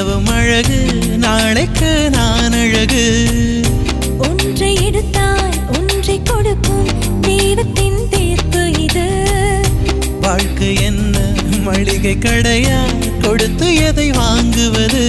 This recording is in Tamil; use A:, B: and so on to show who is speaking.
A: நிலவும் அழகு நாளைக்கு நான் அழகு
B: ஒன்றை எடுத்தால் ஒன்றை கொடுக்கும் தெய்வத்தின் தீர்ப்பு இது
A: வாழ்க்கை என்ன மளிகை கடையா கொடுத்து எதை வாங்குவது